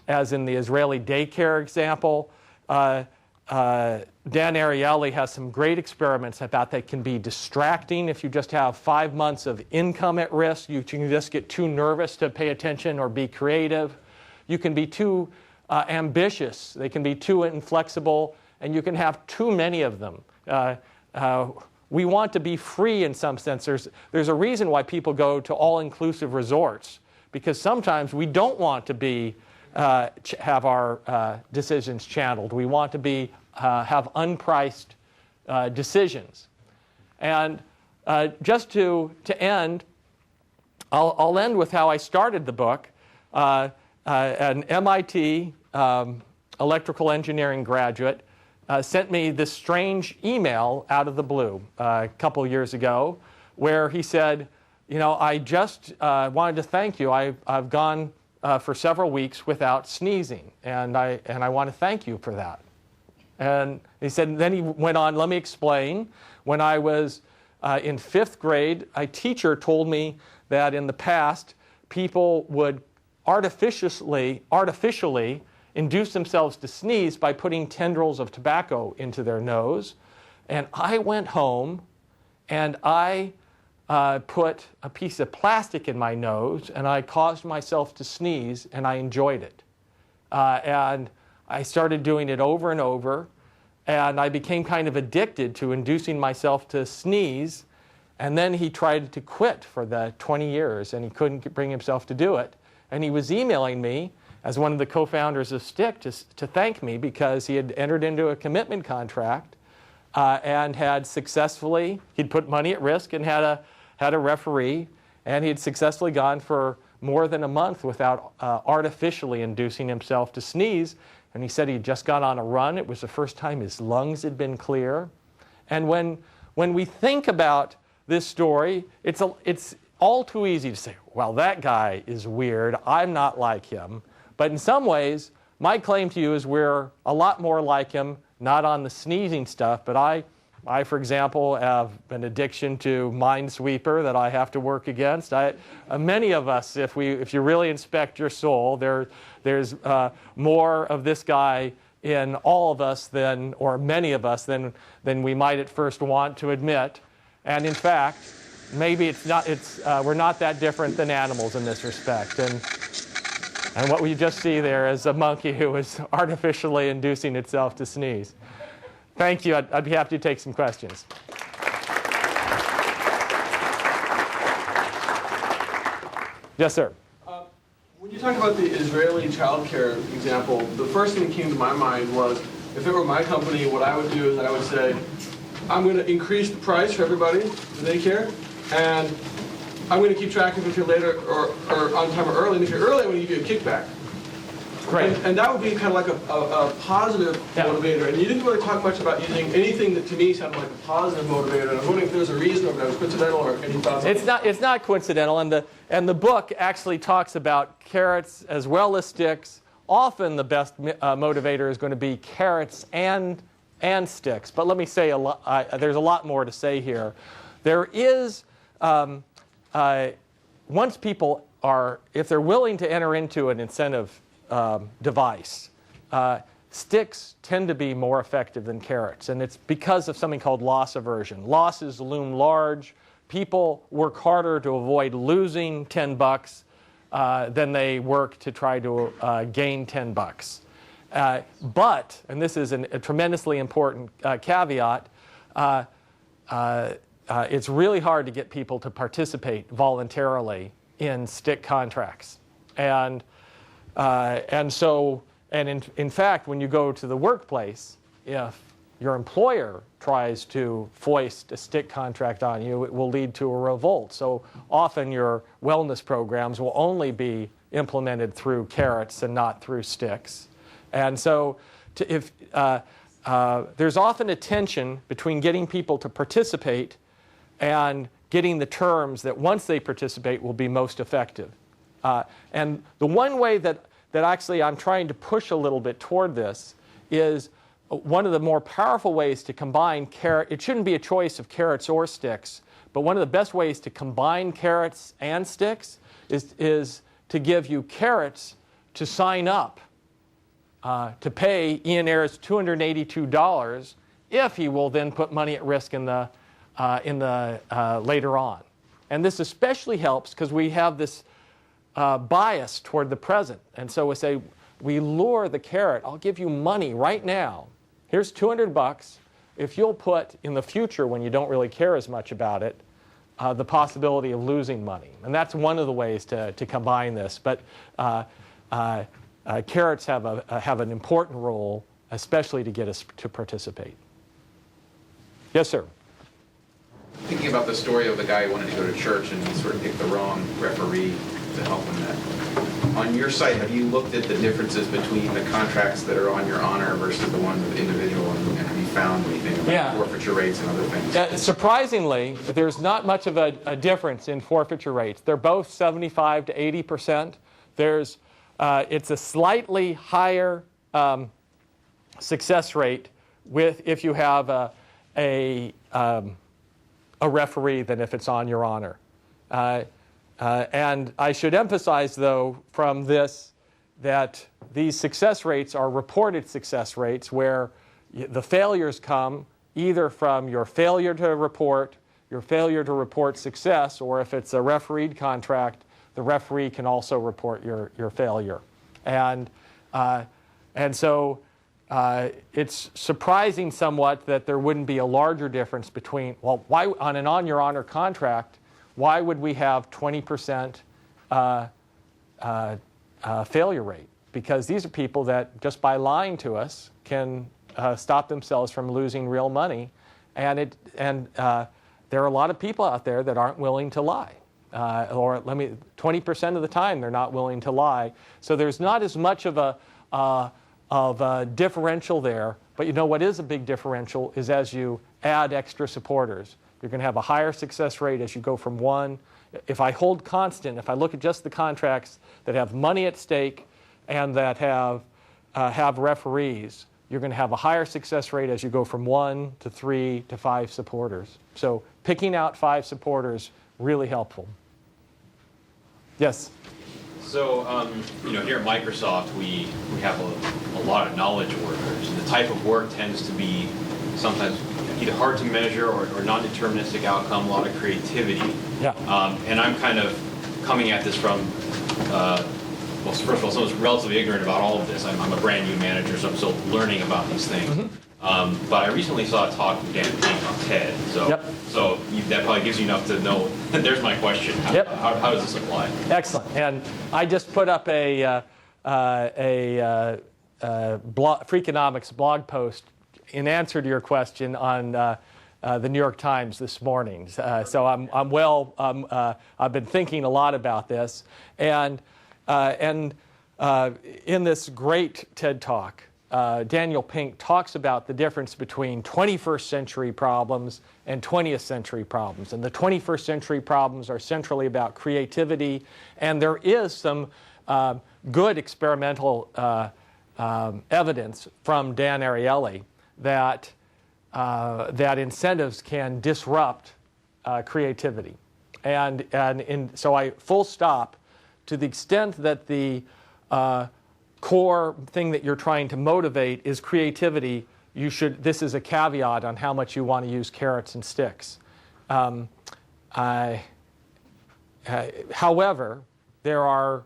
Israeli daycare example. Dan Ariely has some great experiments about that can be distracting. If you just have 5 months of income at risk, you can just get too nervous to pay attention or be creative. You can be too ambitious. They can be too inflexible, and you can have too many of them. We want to be free in some sense. There's a reason why people go to all-inclusive resorts, because sometimes we don't want to be have our decisions channeled. We want to have unpriced decisions. And just to end, I'll end with how I started the book. An MIT electrical engineering graduate sent me this strange email out of the blue a couple years ago, where he said, you know, I just wanted to thank you. I've gone for several weeks without sneezing, and I want to thank you for that. And he said, and then he went on, let me explain. When I was in 5th grade, a teacher told me that in the past, people would artificially induce themselves to sneeze by putting tendrils of tobacco into their nose. And I went home and I put a piece of plastic in my nose, and I caused myself to sneeze, and I enjoyed it. And I started doing it over and over, and I became kind of addicted to inducing myself to sneeze. And then he tried to quit for the 20 years, and he couldn't bring himself to do it. And he was emailing me as one of the co-founders of stickK to thank me, because he had entered into a commitment contract and had successfully, he'd put money at risk and had a referee, and he had successfully gone for more than a month without artificially inducing himself to sneeze. And he said he'd just gone on a run. It was the first time his lungs had been clear. And when we think about this story, it's all too easy to say, well, that guy is weird. I'm not like him. But in some ways, my claim to you is we're a lot more like him, not on the sneezing stuff, but I, for example, have an addiction to Minesweeper that I have to work against. Many of us, if you really inspect your soul, there's more of this guy in all of us than, or many of us, than we might at first want to admit. And in fact, maybe we're not that different than animals in this respect. And what we just see there is a monkey who is artificially inducing itself to sneeze. Thank you. I'd be happy to take some questions. Yes, sir. When you talk about the Israeli childcare example, the first thing that came to my mind was, if it were my company, what I would do is I would say, I'm going to increase the price for everybody in daycare, and I'm going to keep track of if you're later or on time or early. And if you're early, I'm going to give you a kickback. Great. And that would be kind of like a positive motivator. And you didn't really talk much about using anything that to me sounded like a positive motivator. And I was wondering if there's a reason, or if that was coincidental, or any thoughts? It's not coincidental. And the book actually talks about carrots as well as sticks. Often the best motivator is going to be carrots and sticks. But let me say there's a lot more to say here. There is, once people if they're willing to enter into an incentive device, sticks tend to be more effective than carrots. And it's because of something called loss aversion. Losses loom large. People work harder to avoid losing $10 than they work to try to gain $10. But, and this is a tremendously important caveat, it's really hard to get people to participate voluntarily in stick contracts. And so And in fact, when you go to the workplace, if your employer tries to foist a stick contract on you, it will lead to a revolt. So often your wellness programs will only be implemented through carrots and not through sticks. And so there's often a tension between getting people to participate and getting the terms that once they participate will be most effective. And the one way that actually I'm trying to push a little bit toward this is one of the more powerful ways to combine it shouldn't be a choice of carrots or sticks, but one of the best ways to combine carrots and sticks is to give you carrots to sign up to pay Ian Ayres $282 if he will then put money at risk in the later on. And this especially helps because we have this bias toward the present. And so we lure the carrot. I'll give you money right now. Here's $200 if you'll put in the future, when you don't really care as much about it, the possibility of losing money. And that's one of the ways to combine this. But carrots have an important role, especially to get us to participate. Yes, sir. Thinking about the story of the guy who wanted to go to church and he sort of picked the wrong referee to help him that. On your site, have you looked at the differences between the contracts that are on your honor versus the ones with individual, and have you found anything about forfeiture rates and other things? Surprisingly, there's not much of a difference in forfeiture rates. They're both 75 to 80%. It's a slightly higher success rate if you have a referee than if it's on your honor. And I should emphasize, though, from this that these success rates are reported success rates where the failures come either from your failure to report success, or if it's a refereed contract, the referee can also report your failure. And so it's surprising somewhat that there wouldn't be a larger difference between, well, why on an on your honor contract, why would we have 20% failure rate? Because these are people that just by lying to us can stop themselves from losing real money, and there are a lot of people out there that aren't willing to lie, or 20% of the time they're not willing to lie. So there's not as much of a differential there. But you know what is a big differential is as you add extra supporters. You're going to have a higher success rate as you go from one. If I hold constant, if I look at just the contracts that have money at stake and that have referees, you're going to have a higher success rate as you go from 1 to 3 to 5 supporters. So picking out 5 supporters, really helpful. Yes? So, here at Microsoft, we have a lot of knowledge workers. And the type of work tends to be sometimes either hard to measure or non-deterministic outcome, a lot of creativity. Yeah. And I'm kind of coming at this from, well, first of all, someone's relatively ignorant about all of this. I'm a brand new manager, so I'm still learning about these things. Mm-hmm. But I recently saw a talk from Dan Pink on TED. So that probably gives you enough to know. There's my question. How does this apply? Excellent. And I just put up a Freakonomics blog post in answer to your question on the New York Times this morning. So I've been thinking a lot about this, and in this great TED Talk, Daniel Pink talks about the difference between 21st century problems and 20th century problems. And the 21st century problems are centrally about creativity, and there is some good experimental evidence from Dan Ariely that incentives can disrupt creativity. So I full stop, to the extent that the core thing that you're trying to motivate is creativity, this is a caveat on how much you want to use carrots and sticks. However, there are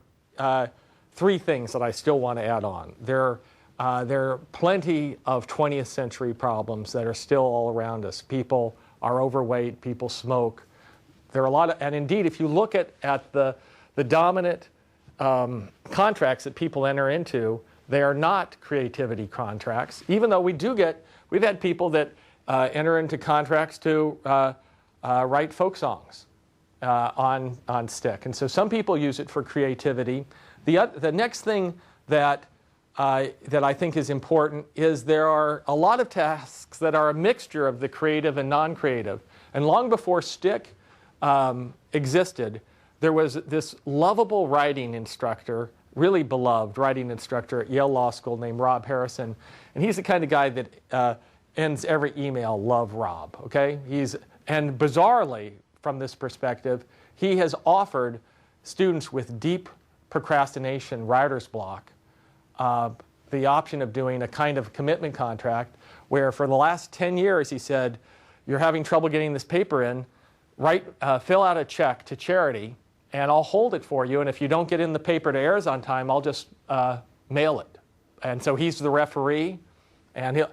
3 things that I still want to add on. There are plenty of 20th century problems that are still all around us. People are overweight, people smoke. There are a lot of, and indeed, if you look at the dominant contracts that people enter into, They are not creativity contracts, even though we've had people that enter into contracts to write folk songs on stick. And so some people use it for creativity. The next thing that I think is important is there are a lot of tasks that are a mixture of the creative and non-creative. And long before stick existed, there was this lovable writing instructor, really beloved writing instructor at Yale Law School named Rob Harrison. And he's the kind of guy that ends every email, "Love Rob," okay? And bizarrely, from this perspective, he has offered students with deep procrastination, writer's block, the option of doing a kind of commitment contract where for the last 10 years he said, "You're having trouble getting this paper in, fill out a check to charity and I'll hold it for you, and if you don't get in the paper to Airs on time, I'll just mail it." And so he's the referee. And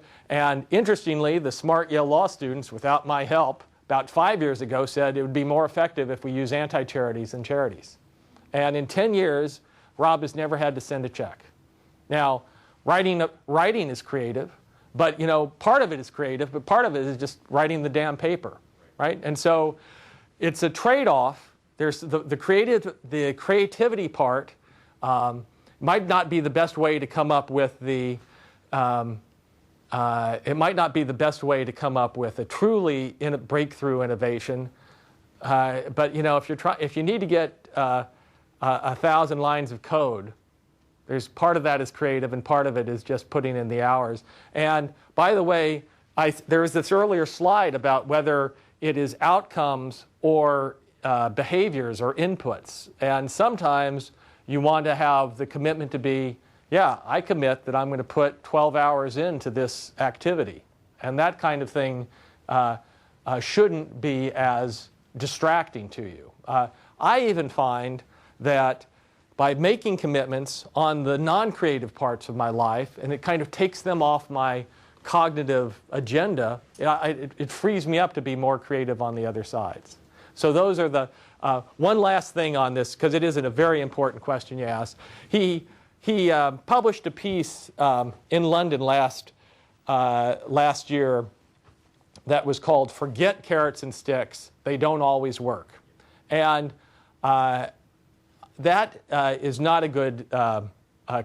interestingly, the smart Yale Law students, without my help, about 5 years ago said it would be more effective if we use anti-charities than charities. And in 10 years, Rob has never had to send a check. Now, writing is creative, but part of it is creative, but part of it is just writing the damn paper, right? And so it's a trade-off. There's the creativity part might not be the best way to come up with it might not be the best way to come up with a truly breakthrough innovation. But if you need to get 1,000 lines of code, there's part of that is creative and part of it is just putting in the hours. And by the way, there was this earlier slide about whether it is outcomes or behaviors or inputs. And sometimes you want to have the commitment to be, yeah, I commit that I'm going to put 12 hours into this activity. And that kind of thing shouldn't be as distracting to you. I even find that by making commitments on the non-creative parts of my life, and it kind of takes them off my cognitive agenda, it frees me up to be more creative on the other sides. So those are the one last thing on this, because it isn't a very important question you asked. He published a piece in London last year that was called "Forget Carrots and Sticks, They Don't Always Work." And that is not a good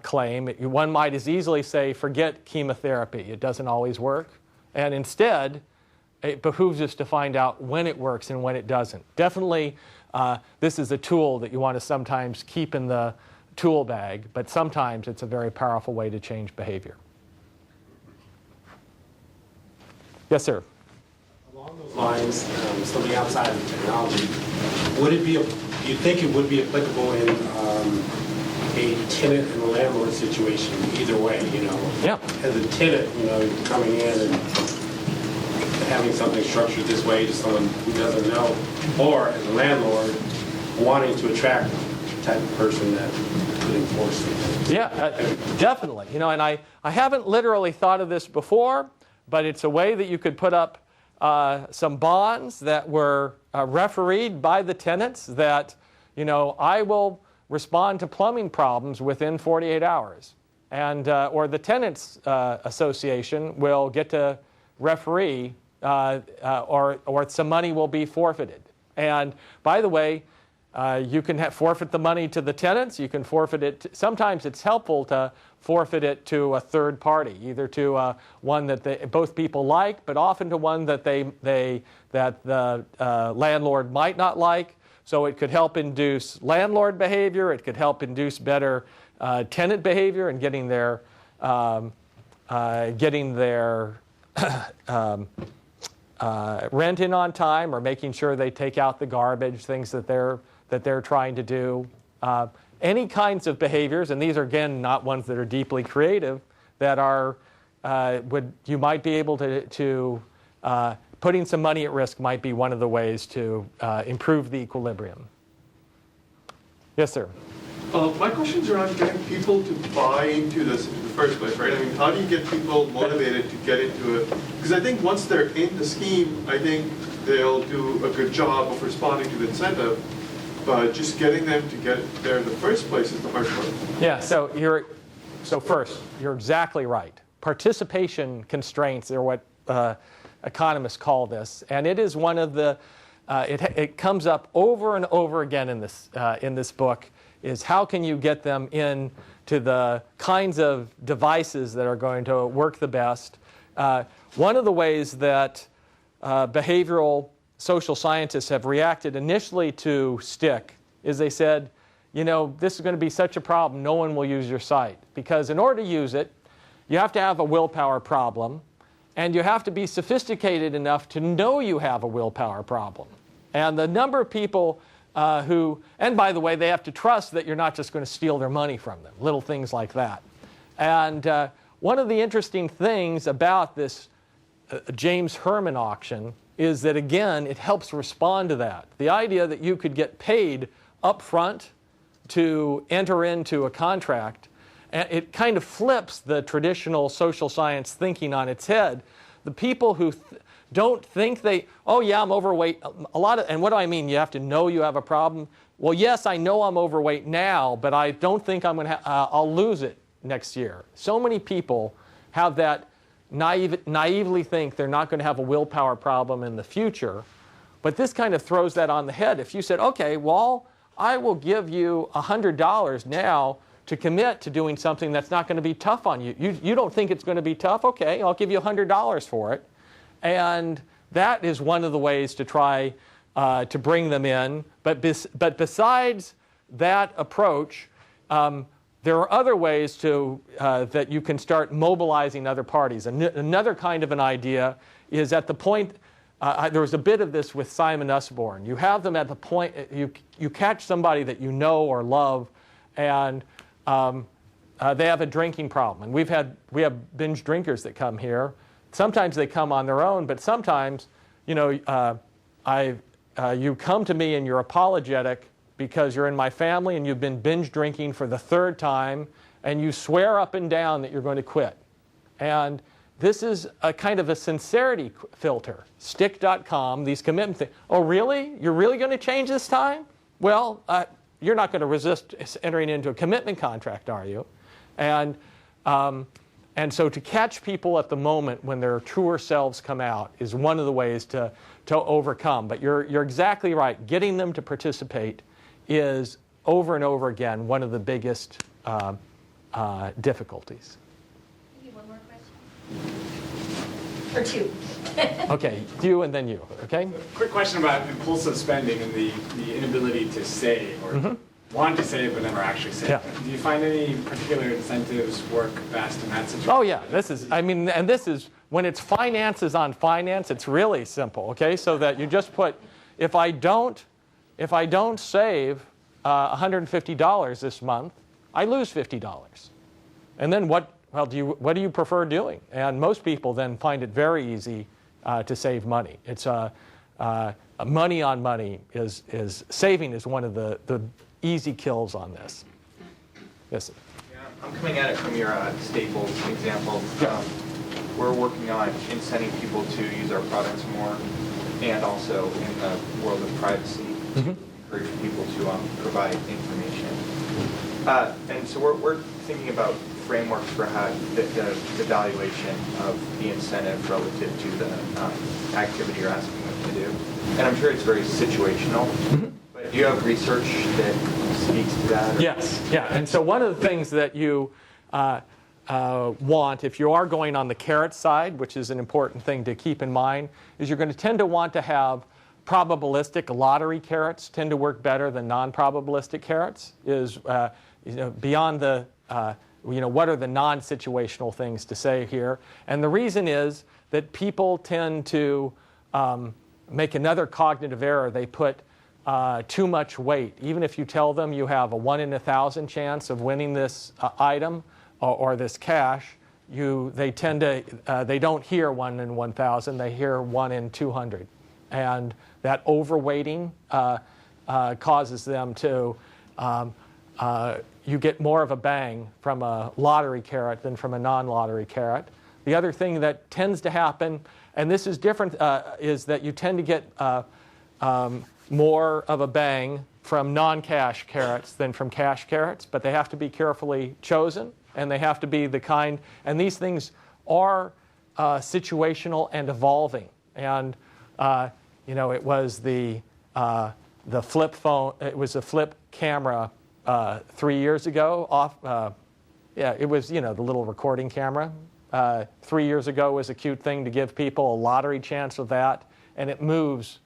claim. One might as easily say, forget chemotherapy. It doesn't always work. And instead, it behooves us to find out when it works and when it doesn't. Definitely, this is a tool that you want to sometimes keep in the tool bag, but sometimes it's a very powerful way to change behavior. Yes, sir? Along those lines, something outside of technology, do you think it would be applicable in a tenant and a landlord situation either way? Yeah. As a tenant, coming in and having something structured this way to someone who doesn't know, or as a landlord wanting to attract the type of person that could enforce something. Yeah, definitely. And I haven't literally thought of this before, but it's a way that you could put up some bonds that were refereed by the tenants that, I will respond to plumbing problems within 48 hours. And, or the tenants association will get to referee or some money will be forfeited. And by the way, you can forfeit the money to the tenants. You can forfeit it. Sometimes it's helpful to forfeit it to a third party, either to one that both people like, but often to one that that the landlord might not like. So it could help induce landlord behavior. It could help induce better tenant behavior and getting their rent in on time, or making sure they take out the garbage, things that they're trying to do. Any kinds of behaviors, and these are again not ones that are deeply creative, that are you might be able to putting some money at risk might be one of the ways to improve the equilibrium. Yes, sir. My question's around getting people to buy into this in the first place, right? I mean, how do you get people motivated to get into it? Because I think once they're in the scheme, I think they'll do a good job of responding to the incentive. But just getting them to get there in the first place is the hard part. Yeah. So So first, you're exactly right. Participation constraints are what economists call this, and it is one of the. It comes up over and over again in this book. Is how can you get them in to the kinds of devices that are going to work the best? One of the ways that behavioral social scientists have reacted initially to stickK is they said, you know, this is going to be such a problem, no one will use your site. Because in order to use it, you have to have a willpower problem, and you have to be sophisticated enough to know you have a willpower problem. And the number of people and by the way, they have to trust that you're not just going to steal their money from them, little things like that. And one of the interesting things about this James Herman auction is that, again, it helps respond to that. The idea that you could get paid up front to enter into a contract, it kind of flips the traditional social science thinking on its head. The people who don't think oh yeah, I'm overweight. And what do I mean? You have to know you have a problem. Well, yes, I know I'm overweight now, but I don't think I'll lose it next year. So many people have that naively think they're not going to have a willpower problem in the future. But this kind of throws that on the head. If you said, okay, well, I will give you $100 now to commit to doing something that's not going to be tough on you. You don't think it's going to be tough? Okay, I'll give you $100 for it. And that is one of the ways to try to bring them in. But besides that approach, there are other ways that you can start mobilizing other parties. Another kind of an idea is at the point, there was a bit of this with Simon Usborne. You have them at the point, you catch somebody that you know or love, and they have a drinking problem. And we have binge drinkers that come here. Sometimes they come on their own, but sometimes, you know, you come to me and you're apologetic because you're in my family and you've been binge drinking for the third time, and you swear up and down that you're going to quit. And this is a kind of a sincerity filter. stickK.com, these commitment things. Oh, really? You're really going to change this time? Well, you're not going to resist entering into a commitment contract, are you? And so to catch people at the moment when their truer selves come out is one of the ways to overcome. But you're exactly right. Getting them to participate is over and over again one of the biggest difficulties. Maybe one more question? Or two. Okay, you and then you, okay? Quick question about impulsive spending and the inability to save or want to save but never actually save. Yeah. Do you find any particular incentives work best in that situation? Oh yeah, this is when it's finances on finance, it's really simple, okay? So that you just put, if I don't save $150 this month, I lose $50. And then what do you prefer doing? And most people then find it very easy to save money. It's money on money is saving is one of the easy kills on this. Yes. Yeah, I'm coming at it from your Staples example. We're working on incenting people to use our products more, and also in the world of privacy, encourage people to provide information. And so we're thinking about frameworks for how the evaluation of the incentive relative to the activity you're asking them to do. And I'm sure it's very situational. But do you have research that speaks to that? Yes, yeah. And so one of the things that you want, if you are going on the carrot side, which is an important thing to keep in mind, is you're going to tend to want to have probabilistic lottery carrots tend to work better than non-probabilistic carrots. Beyond the what are the non-situational things to say here? And the reason is that people tend to make another cognitive error. They put too much weight. Even if you tell them you have a 1 in 1,000 chance of winning this item or this cash, they don't hear 1 in 1,000. They hear 1 in 200, and that overweighting causes them to. You get more of a bang from a lottery carrot than from a non-lottery carrot. The other thing that tends to happen, and this is different, is that you tend to get more of a bang from non-cash carrots than from cash carrots, but they have to be carefully chosen. and they have to be the kind, and these things are situational and evolving. And it was the flip phone, it was a flip camera 3 years ago. It was, the little recording camera. 3 years ago was a cute thing to give people a lottery chance of that, and it moves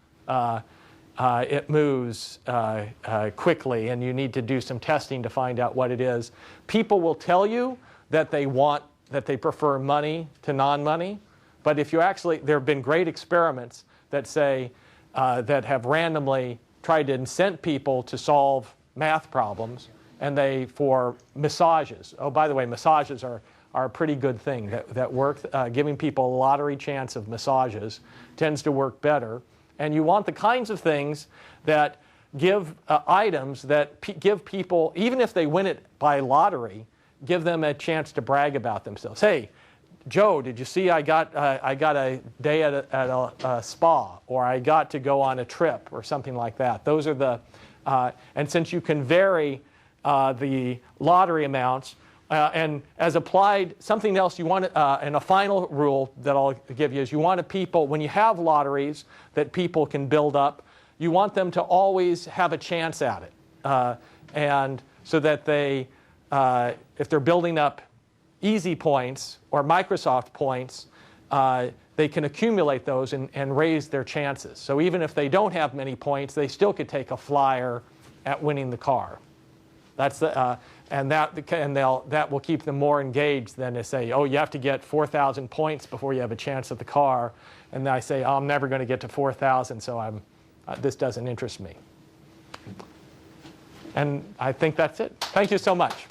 quickly, and you need to do some testing to find out what it is. People will tell you that they prefer money to non-money, but if you actually, there have been great experiments that say that have randomly tried to incent people to solve math problems, and for massages. Oh, by the way, massages are a pretty good thing that work. Giving people a lottery chance of massages tends to work better. And you want the kinds of things that give items that give people, even if they win it by lottery, give them a chance to brag about themselves. Hey, Joe, did you see I got a day at a spa, or I got to go on a trip, or something like that. Those are the, and since you can vary the lottery amounts, and as applied, something else you want, and a final rule that I'll give you is you want people, when you have lotteries that people can build up, you want them to always have a chance at it. And so that they, if they're building up easy points or Microsoft points, they can accumulate those and raise their chances. So even if they don't have many points, they still could take a flyer at winning the car. That's the, that will keep them more engaged than to say, oh, you have to get 4,000 points before you have a chance at the car. And I say, oh, I'm never going to get to 4,000, so this doesn't interest me. And I think that's it. Thank you so much.